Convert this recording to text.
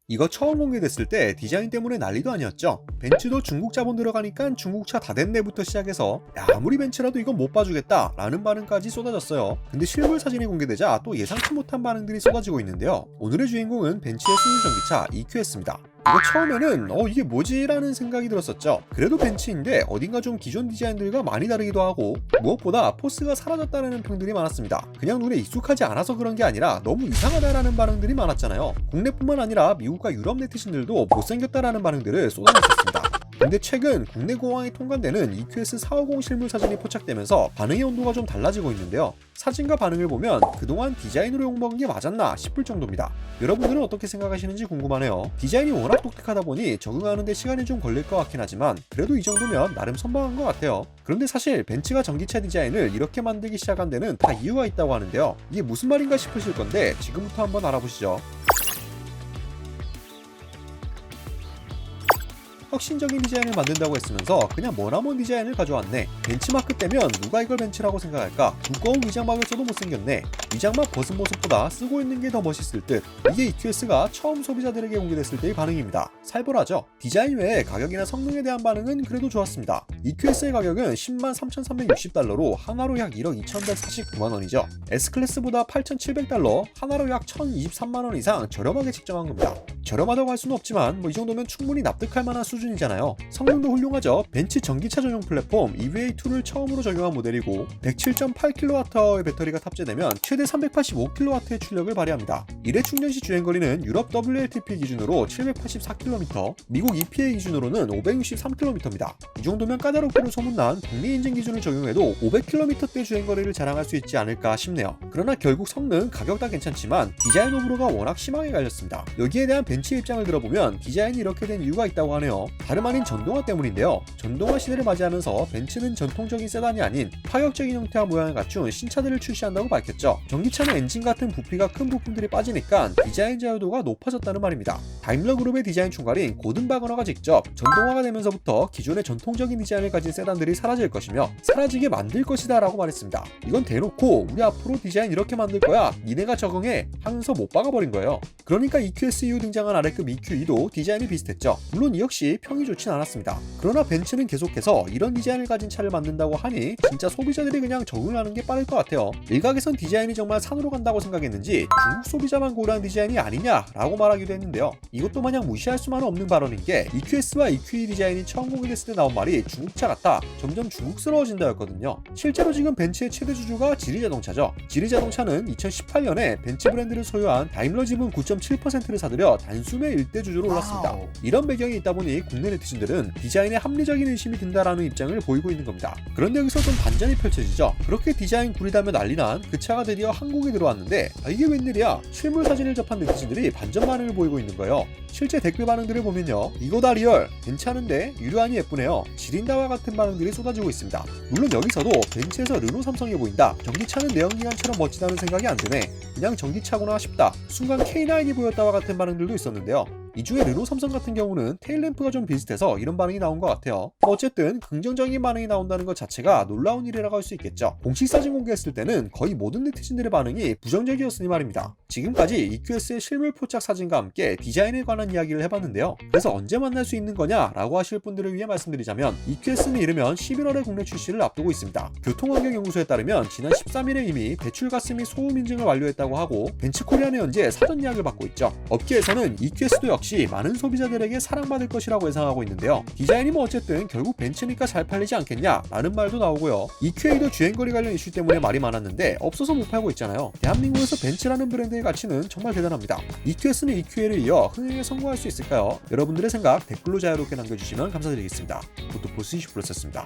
이거 처음 공개됐을 때 디자인 때문에 난리도 아니었죠. 벤츠도 중국 자본 들어가니까 중국차 다 됐네부터 시작해서 야, 아무리 벤츠라도 이건 못 봐주겠다 라는 반응까지 쏟아졌어요. 근데 실물 사진이 공개되자 또 예상치 못한 반응들이 쏟아지고 있는데요. 오늘의 주인공은 벤츠의 수소 전기차 EQS입니다. 이거 처음에는 이게 뭐지? 라는 생각이 들었었죠. 그래도 벤츠인데 어딘가 좀 기존 디자인들과 많이 다르기도 하고 무엇보다 포스가 사라졌다는 평들이 많았습니다. 그냥 눈에 익숙하지 않아서 그런 게 아니라 너무 이상하다라는 반응들이 많았잖아요. 국내뿐만 아니라 미국과 유럽 네티즌들도 못생겼다라는 반응들을 쏟아냈었습니다. 근데 최근 국내 공항에 통관되는 EQS 450 실물 사진이 포착되면서 반응의 온도가 좀 달라지고 있는데요. 사진과 반응을 보면 그동안 디자인으로 욕먹은 게 맞았나 싶을 정도입니다. 여러분들은 어떻게 생각하시는지 궁금하네요. 디자인이 워낙 독특하다 보니 적응하는데 시간이 좀 걸릴 것 같긴 하지만 그래도 이 정도면 나름 선방한 것 같아요. 그런데 사실 벤츠가 전기차 디자인을 이렇게 만들기 시작한 데는 다 이유가 있다고 하는데요. 이게 무슨 말인가 싶으실 건데 지금부터 한번 알아보시죠. 혁신적인 디자인을 만든다고 했으면서 그냥 머나먼 디자인을 가져왔네. 벤치마크 때면 누가 이걸 벤츠라고 생각할까? 두꺼운 위장막을 써도 못생겼네. 위장막 벗은 모습보다 쓰고 있는 게 더 멋있을 듯. 이게 EQS가 처음 소비자들에게 공개됐을 때의 반응입니다. 살벌하죠? 디자인 외에 가격이나 성능에 대한 반응은 그래도 좋았습니다. EQS의 가격은 10만 3,360달러로 하나로 약 1억 2,149만 원이죠. S클래스보다 8,700달러, 하나로 약 1,023만 원 이상 저렴하게 책정한 겁니다. 저렴하다고 할 수는 없지만 이 정도면 충분히 납득할 만한 수준이잖아요. 성능도 훌륭하죠. 벤츠 전기차 전용 플랫폼 EVA2를 처음으로 적용한 모델이고 107.8kWh의 배터리가 탑재되면 최대 385kW의 출력을 발휘합니다. 1회 충전 시 주행거리는 유럽 WLTP 기준으로 784km, 미국 EPA 기준으로는 563km입니다. 이 정도면 까다롭기로 소문난 국내 인증 기준을 적용해도 500km대 주행거리를 자랑할 수 있지 않을까 싶네요. 그러나 결국 성능, 가격 다 괜찮지만 디자인 호불호가 워낙 심하게 갈렸습니다. 여기에 대한 벤츠의 입장을 들어보면 디자인이 이렇게 된 이유가 있다고 하네요. 다름 아닌 전동화 때문인데요. 전동화 시대를 맞이하면서 벤츠는 전통적인 세단이 아닌 파격적인 형태와 모양을 갖춘 신차들을 출시한다고 밝혔죠. 전기차는 엔진 같은 부피가 큰 부품들이 빠지니까 디자인 자유도가 높아졌다는 말입니다. 다임러 그룹의 디자인 총괄인 고든 바그너가 직접 전동화가 되면서부터 기존의 전통적인 디자인을 가진 세단들이 사라질 것이며 사라지게 만들 것이다 라고 말했습니다. 이건 대놓고 우리 앞으로 디자인 이렇게 만들 거야 니네가 적응해 하면서 못 박아버린 거예요. 그러니까 EQS 이후 등장한 아래급 EQE도 디자인이 비슷했죠. 물론 이 역시 평이 좋진 않았습니다. 그러나 벤츠는 계속해서 이런 디자인을 가진 차를 만든다고 하니 진짜 소비자들이 그냥 적응하는 게 빠를 것 같아요. 일각에선 디자인이 정말 산으로 간다고 생각했는지 중국 소비자만 고려한 디자인이 아니냐라고 말하기도 했는데요. 이것도 마냥 무시할 수만은 없는 발언인 게 EQS와 EQE 디자인이 처음 공개됐을 때 나온 말이 중국차 같다, 점점 중국스러워진다였거든요. 실제로 지금 벤츠의 최대 주주가 지리자동차죠. 지리자동차는 2018년에 벤츠 브랜드를 소유한 다임러 지분 9.7%를 사들여 단숨에 일대 주주로 올랐습니다. 이런 배경이 있다 보니 국내 네티즌들은 디자인에 합리적인 의심이 든다라는 입장을 보이고 있는 겁니다. 그런데 여기서 좀 반전이 펼쳐지죠. 그렇게 디자인 구리다며 난리난 그 차가 드디어 한국에 들어왔는데 이게 웬일이야? 실물 사진을 접한 네티즌들이 반전 반응을 보이고 있는 거예요. 실제 댓글 반응들을 보면요, 이거 다 리얼, 괜찮은데 유료하니 예쁘네요, 지린다와 같은 반응들이 쏟아지고 있습니다. 물론 여기서도 벤츠에서 르노 삼성이 보인다, 전기차는 내연기관처럼 멋지다는 생각이 안 드네, 그냥 전기차구나 싶다, 순간 K9이 보였다와 같은 반응들도 있었는데요. 이 중에 르노 삼성 같은 경우는 테일램프가 좀 비슷해서 이런 반응이 나온 것 같아요. 어쨌든 긍정적인 반응이 나온다는 것 자체가 놀라운 일이라고 할 수 있겠죠. 공식 사진 공개했을 때는 거의 모든 네티즌들의 반응이 부정적이었으니 말입니다. 지금까지 EQS의 실물 포착 사진과 함께 디자인에 관한 이야기를 해봤는데요. 그래서 언제 만날 수 있는 거냐 라고 하실 분들을 위해 말씀드리자면 EQS는 이르면 11월에 국내 출시를 앞두고 있습니다. 교통환경연구소에 따르면 지난 13일에 이미 배출가스 및 소음 인증을 완료했다고 하고 벤츠코리아는 현재 사전 예약을 받고 있죠. 업계에서는 EQS도 역시 많은 소비자들에게 사랑받을 것이라고 예상하고 있는데요. 디자인이 뭐 어쨌든 결국 벤츠니까 잘 팔리지 않겠냐 라는 말도 나오고요. EQA도 주행거리 관련 이슈 때문에 말이 많았는데 없어서 못 팔고 있잖아요. 대한민국에서 벤츠라는 브랜드의 가치는 정말 대단합니다. EQS는 EQA를 이어 흥행에 성공할 수 있을까요? 여러분들의 생각 댓글로 자유롭게 남겨주시면 감사드리겠습니다. 오토포스 20%였습니다.